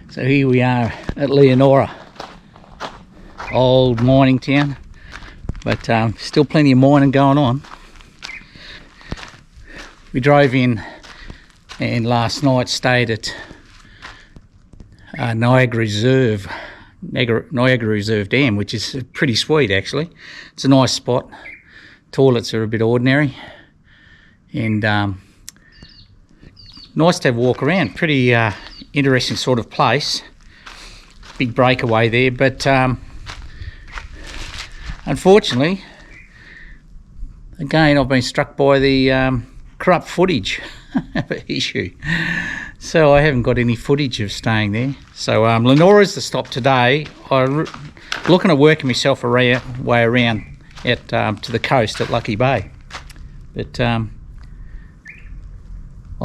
So here we are at Leonora, old mining town, but still plenty of mining going on. We drove in and last night stayed at Niagara Reserve Dam, which is pretty sweet actually. It's a nice spot. Toilets are a bit ordinary, and nice to have a walk around. Pretty interesting sort of place. Big breakaway there, but unfortunately, again, I've been struck by the corrupt footage issue. So I haven't got any footage of staying there. So Leonora's the stop today. I'm looking at working myself way around to the coast at Lucky Bay. But I'll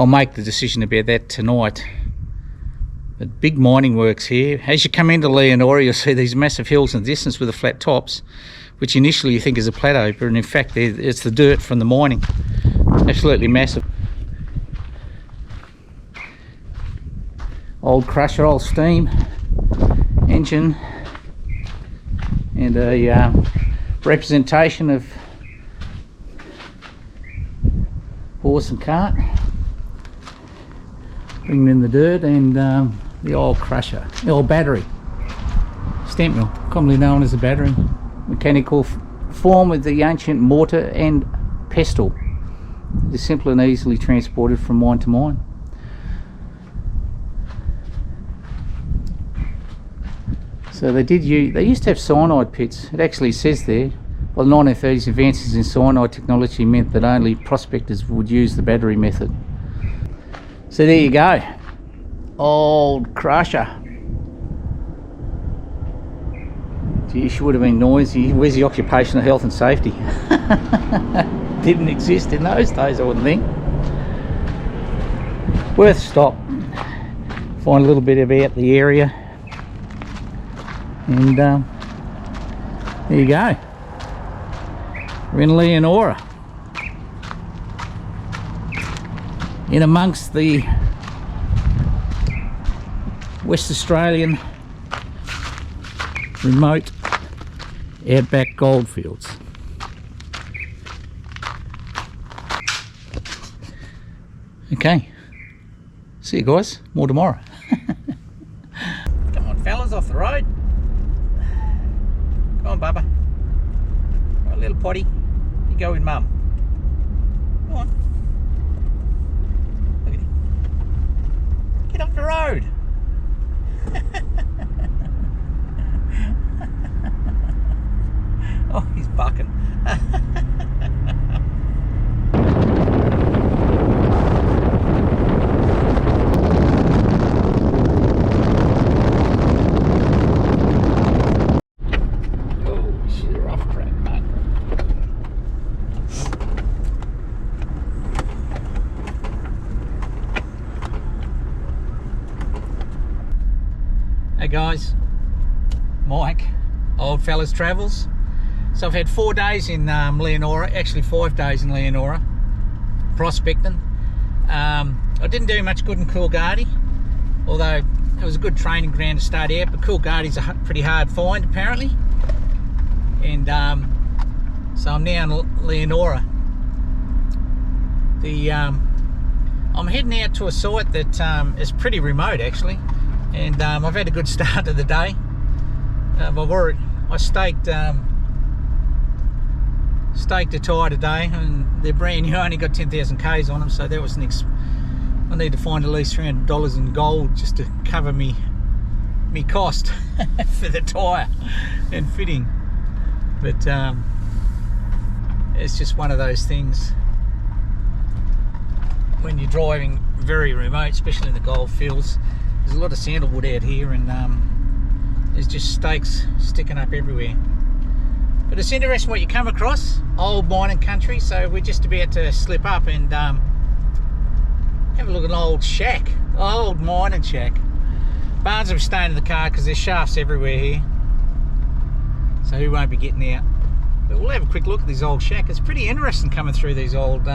make the decision about that tonight. But big mining works here. As you come into Leonora, you'll see these massive hills in the distance with the flat tops, which initially you think is a plateau, but in fact it's the dirt from the mining. Absolutely massive. Old crusher, old steam engine, and a representation of horse and cart. Bringing in the dirt, and the old crusher, the old battery, stamp mill, commonly known as a battery. Mechanical form with the ancient mortar and pestle. It is simple and easily transported from mine to mine. So they used to have cyanide pits. It actually says there, by the 1930s, advances in cyanide technology meant that only prospectors would use the battery method. So there you go, old crusher. Gee, she would have been noisy. Where's the occupational health and safety? Didn't exist in those days, I wouldn't think. Worth a stop. Find a little bit about the area. And there you go. We're in Leonora. In amongst the West Australian remote outback goldfields. Okay, see you guys, more tomorrow. Come on fellas, off the road. Come on Bubba, right, little potty, you go with mum. Come on. Get off the road. Oh, he's bucking. Oh, she's a rough track, mate. Hey guys, Mike, Old Fellas Travels. So I've had 4 days in Leonora, actually 5 days in Leonora, prospecting. I didn't do much good in Coolgardie, although it was a good training ground to start out, but Coolgardie's a pretty hard find apparently. And so I'm now in Leonora. I'm heading out to a site that is pretty remote actually. And I've had a good start to the day. I staked a tyre today, and they're brand new. I only got 10,000 k's on them, so that was I need to find at least $300 in gold just to cover me cost for the tyre and fitting. But it's just one of those things when you're driving very remote, especially in the gold fields. There's a lot of sandalwood out here, and there's just stakes sticking up everywhere. But it's interesting what you come across, old mining country. So we're just about to slip up and have a look at an old shack, old mining shack. Barnes will be staying in the car because there's shafts everywhere here, so he won't be getting out. But we'll have a quick look at this old shack. It's pretty interesting coming through these old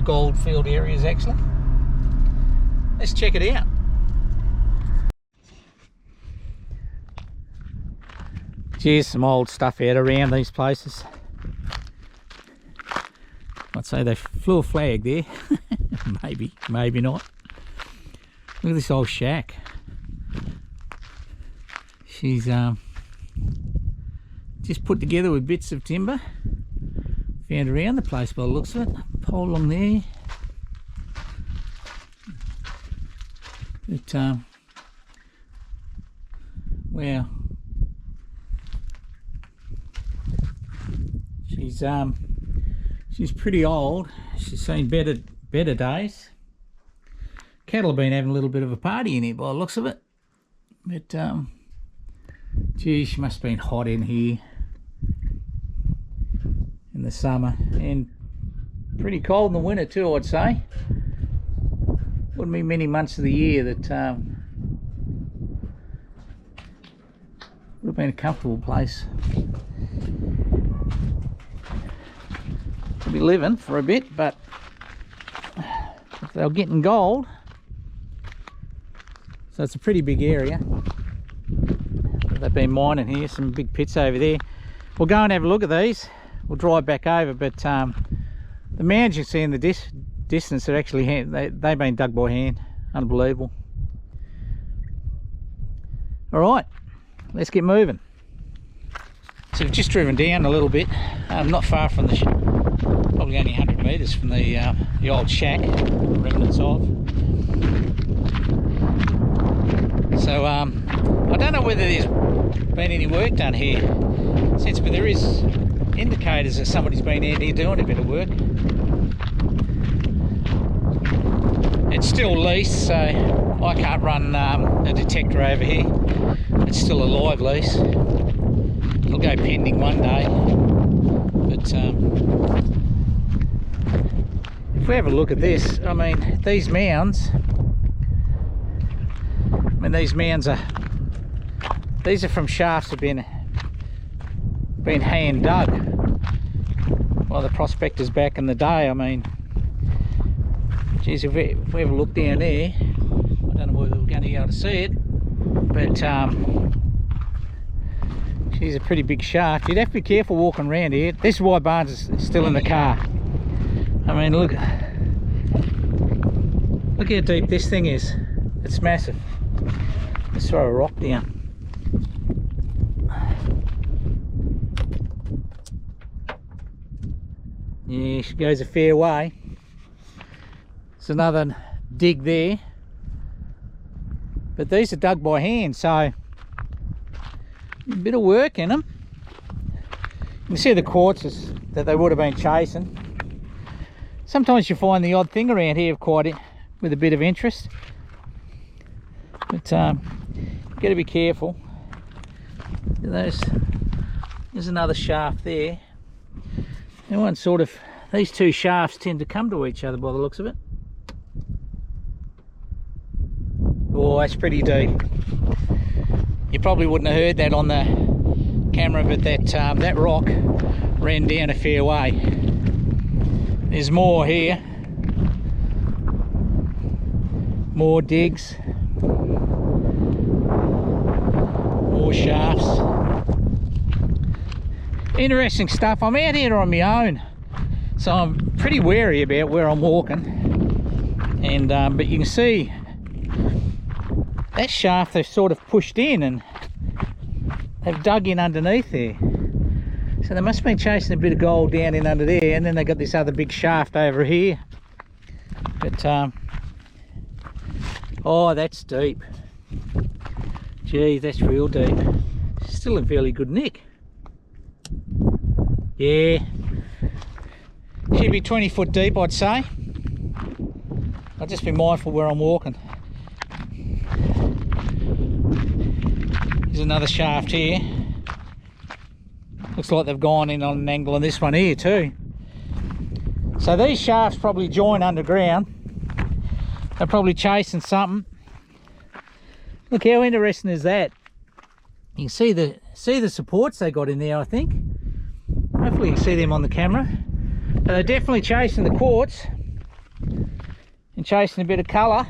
gold field areas actually. Let's check it out. Here's some old stuff out around these places. I'd say they flew a flag there. Maybe, maybe not. Look at this old shack. She's just put together with bits of timber. Found around the place by the looks of it. Pole along there. But wow. She's pretty old. She's seen better days. Cattle have been having a little bit of a party in here by the looks of it. But gee, she must have been hot in here in the summer, and pretty cold in the winter too, I'd say. Wouldn't be many months of the year that would have been a comfortable place to be living for a bit. But if they're getting gold, so it's a pretty big area. They've been mining here, some big pits over there. We'll go and have a look at these. We'll drive back over, but the mounds you see in the distance are actually they've been dug by hand. Unbelievable. All right, let's get moving. So we've just driven down a little bit, not far from the probably only 100 metres from the old shack, the remnants of. So I don't know whether there's been any work done here since, but there is indicators that somebody's been in here doing a bit of work. It's still leased, so I can't run a detector over here. It's still a live lease. It'll go pending one day. But if we have a look at this, I mean, these mounds. These are from shafts that have been hand dug by the prospectors back in the day. I mean, geez, if we have a look down there, I don't know whether we're going to be able to see it, but geez, a pretty big shaft. You'd have to be careful walking around here. This is why Barnes is still in the car. I mean, look how deep this thing is. It's massive. Let's throw a rock down. Yeah, she goes a fair way. There's another dig there. But these are dug by hand, so a bit of work in them. You can see the quartzes that they would have been chasing. Sometimes you find the odd thing around here with a bit of interest. But you've got to be careful. There's another shaft there. These two shafts tend to come to each other by the looks of it. Oh, that's pretty deep. You probably wouldn't have heard that on the camera, but that rock ran down a fair way. There's more here. More digs. More shafts. Interesting stuff. I'm out here on my own, so I'm pretty wary about where I'm walking. And but you can see that shaft they've sort of pushed in and they've dug in underneath there. So they must have been chasing a bit of gold down in under there, and then they got this other big shaft over here. But oh, that's deep. Gee, that's real deep. Still in fairly good nick. Yeah, should be 20 foot deep, I'd say. I'll just be mindful where I'm walking. There's another shaft here. Looks like they've gone in on an angle on this one here too. So these shafts probably join underground. They're probably chasing something. Look how interesting is that. You can see the supports they got in there, I think. Hopefully you can see them on the camera. But they're definitely chasing the quartz and chasing a bit of colour.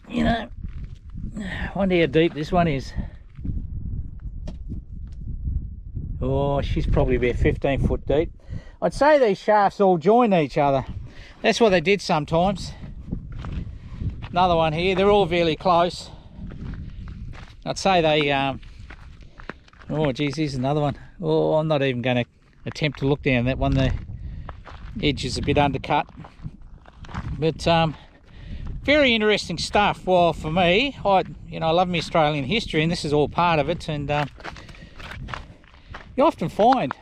You know, I wonder how deep this one is. Oh, she's probably about 15 foot deep. I'd say these shafts all join each other. That's what they did sometimes. Another one here, they're all fairly close. I'd say they, oh geez, here's another one. Oh, I'm not even going to attempt to look down that one. The edge is a bit undercut. But very interesting stuff. Well, for me, I love my Australian history, and this is all part of it. And you often find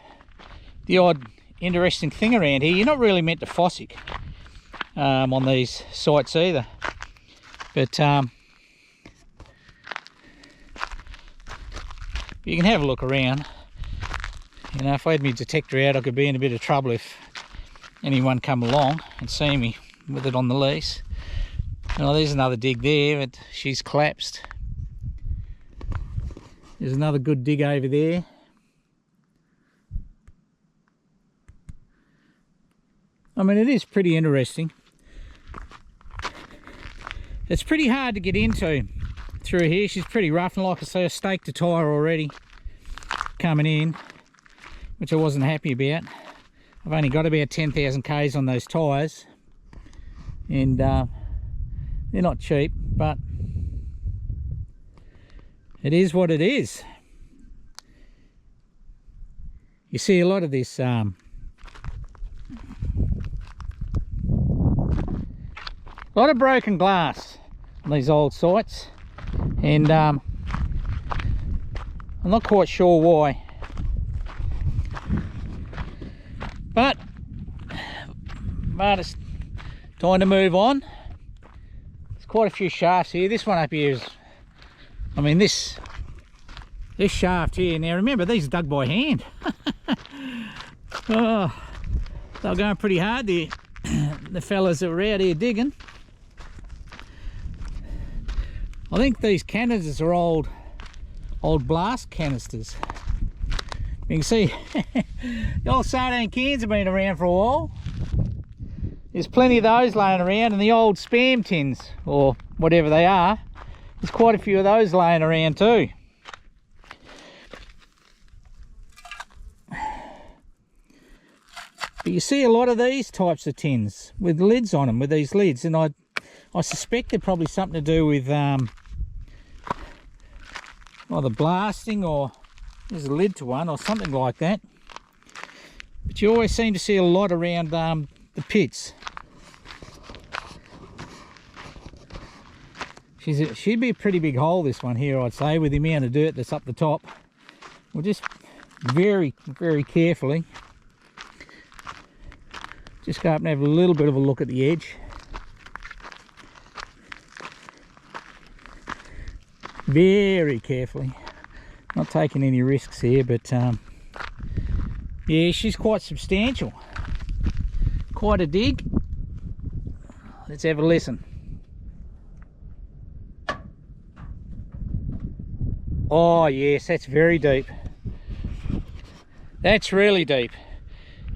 the odd interesting thing around here. You're not really meant to fossick on these sites either. But you can have a look around. You know, if I had my detector out, I could be in a bit of trouble if anyone come along and see me with it on the lease. Oh, there's another dig there, but she's collapsed. There's another good dig over there. I mean, it is pretty interesting. It's pretty hard to get into through here. She's pretty rough, and like I say, I staked a tyre already coming in, which I wasn't happy about. I've only got about 10,000 k's on those tyres, and they're not cheap, but it is what it is. You see a lot of this a lot of broken glass on these old sites, and I'm not quite sure why, but it's time to move on. There's quite a few shafts here. This one up here is, I mean, this shaft here, now remember, these are dug by hand. Oh, they're going pretty hard there, the fellas that were out here digging. I think these canisters are old blast canisters. You can see the old sardine cans have been around for a while. There's plenty of those laying around, and the old spam tins, or whatever they are, there's quite a few of those laying around too. But you see a lot of these types of tins with lids on them, with these lids, and I suspect they're probably something to do with either blasting, or there's a lid to one or something like that. But you always seem to see a lot around the pits. She'd be a pretty big hole, this one here, I'd say, with the amount of dirt that's up the top. We'll just very, very carefully just go up and have a little bit of a look at the edge. Very carefully, not taking any risks here, but yeah, she's quite substantial, quite a dig. Let's have a listen. Oh yes, that's very deep. That's really deep.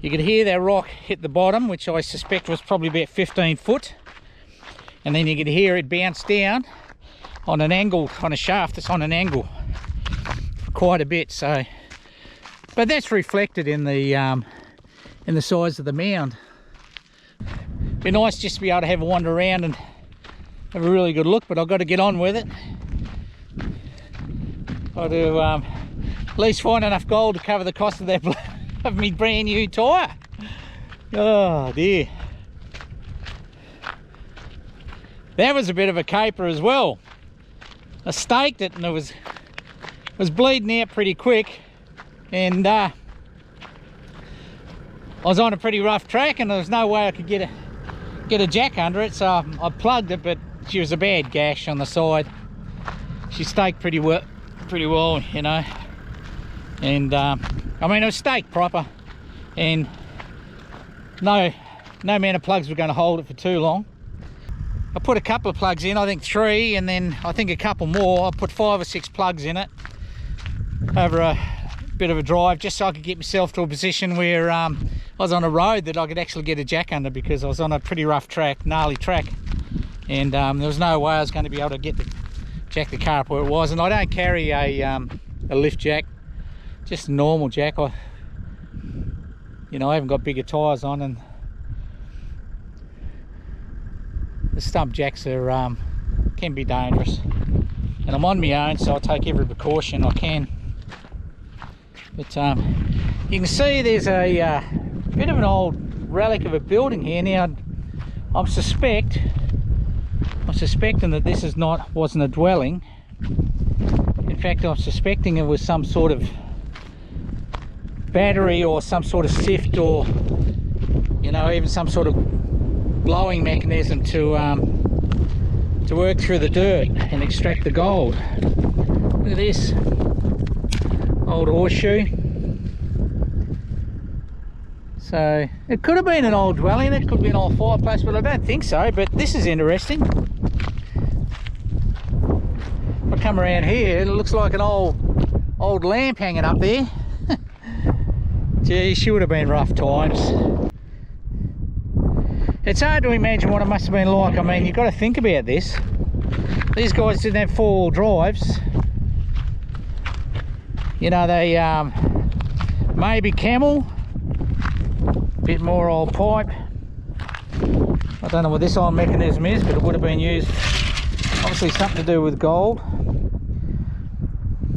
You could hear that rock hit the bottom, which I suspect was probably about 15 foot, and then you could hear it bounce down on an angle, on a shaft that's on an angle quite a bit. So, but that's reflected in the size of the mound. Be nice just to be able to have a wander around and have a really good look, but I've got to get on with it. Got to at least find enough gold to cover the cost of that of me brand new tyre. Oh dear, that was a bit of a caper as well. I staked it and it was bleeding out pretty quick, and I was on a pretty rough track, and there was no way I could get a jack under it, so I plugged it, but she was a bad gash on the side. She staked pretty well, you know, and I mean, it was staked proper, and no amount of plugs were going to hold it for too long. I put a couple of plugs in, I think 3, and then I think a couple more. I put 5 or 6 plugs in it over a bit of a drive, just so I could get myself to a position where I was on a road that I could actually get a jack under, because I was on a pretty rough track, gnarly track, and there was no way I was going to be able to get jack the car up where it was. And I don't carry a lift jack, so I don't know if you'll be able to see it, but I don't carry a lift jack, so just a normal jack. I haven't got bigger tyres on, and the stump jacks are can be dangerous. And I'm on my own, so I take every precaution I can. But you can see there's a bit of an old relic of a building here. Now I'm suspecting that this wasn't a dwelling. In fact, I'm suspecting it was some sort of battery or some sort of sift, or even some sort of blowing mechanism to work through the dirt and extract the gold. Look at this old horseshoe. So it could have been an old dwelling, it could be an old fireplace, but I don't think so. But this is interesting. If I come around here, it looks like an old lamp hanging up there. Gee, she would have been rough times. It's hard to imagine what it must have been like. I mean, you've got to think about this. These guys didn't have four-wheel drives. They maybe camel, bit more old pipe. I don't know what this old mechanism is, but it would have been used, obviously something to do with gold,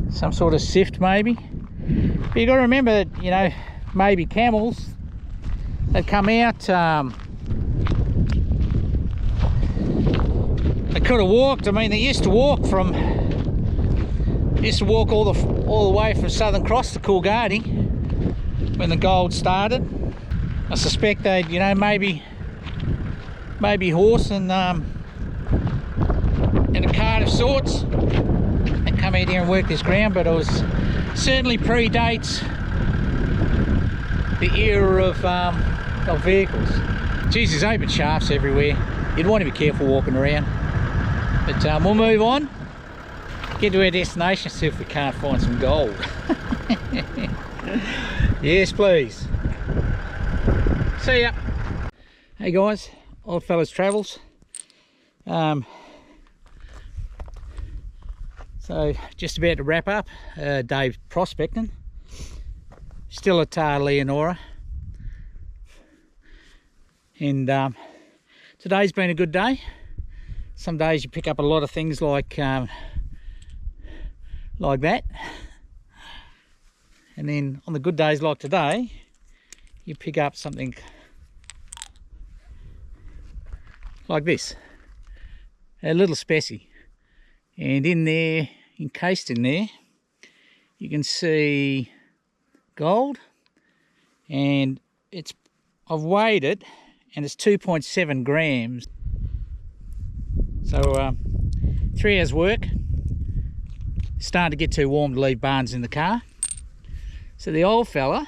some sort of sift maybe. But you got to remember that maybe camels, they'd come out, they could have walked. I mean, they used to walk all the way from Southern Cross to Coolgardie when the gold started. I suspect they'd maybe horse and a cart of sorts and come out here and work this ground. But it was certainly predates the era of vehicles. Geez, there's open shafts everywhere. You'd want to be careful walking around. But we'll move on, get to our destination, see if we can't find some gold. Yes, please. See ya. Hey guys, Old Fellas Travels. So just about to wrap up day prospecting. Still at Leonora, and today's been a good day. Some days you pick up a lot of things like that, and then on the good days like today, you pick up something like this, a little specy, and in there, encased in there, you can see gold, and I've weighed it, and it's 2.7 grams. So 3 hours work. Starting to get too warm to leave Barnes in the car, so the old fella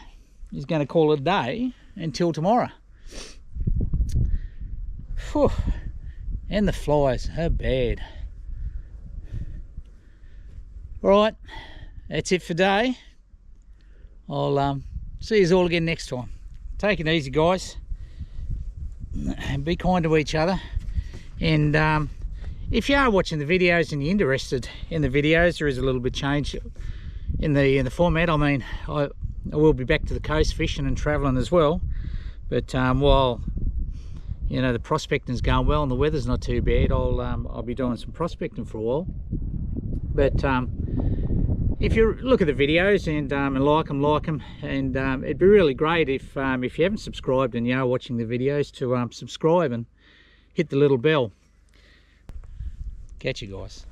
is going to call it a day until tomorrow. Whew. And the flies are bad. Alright, that's it for today. I'll see you all again next time. Take it easy, guys, and be kind to each other. And if you are watching the videos and you're interested in the videos, there is a little bit change in the format. I mean, I will be back to the coast fishing and travelling as well, but while the prospecting's going well and the weather's not too bad, I'll be doing some prospecting for a while. But if you look at the videos and like them, and it'd be really great if you haven't subscribed and you are watching the videos to subscribe and hit the little bell. Catch you guys.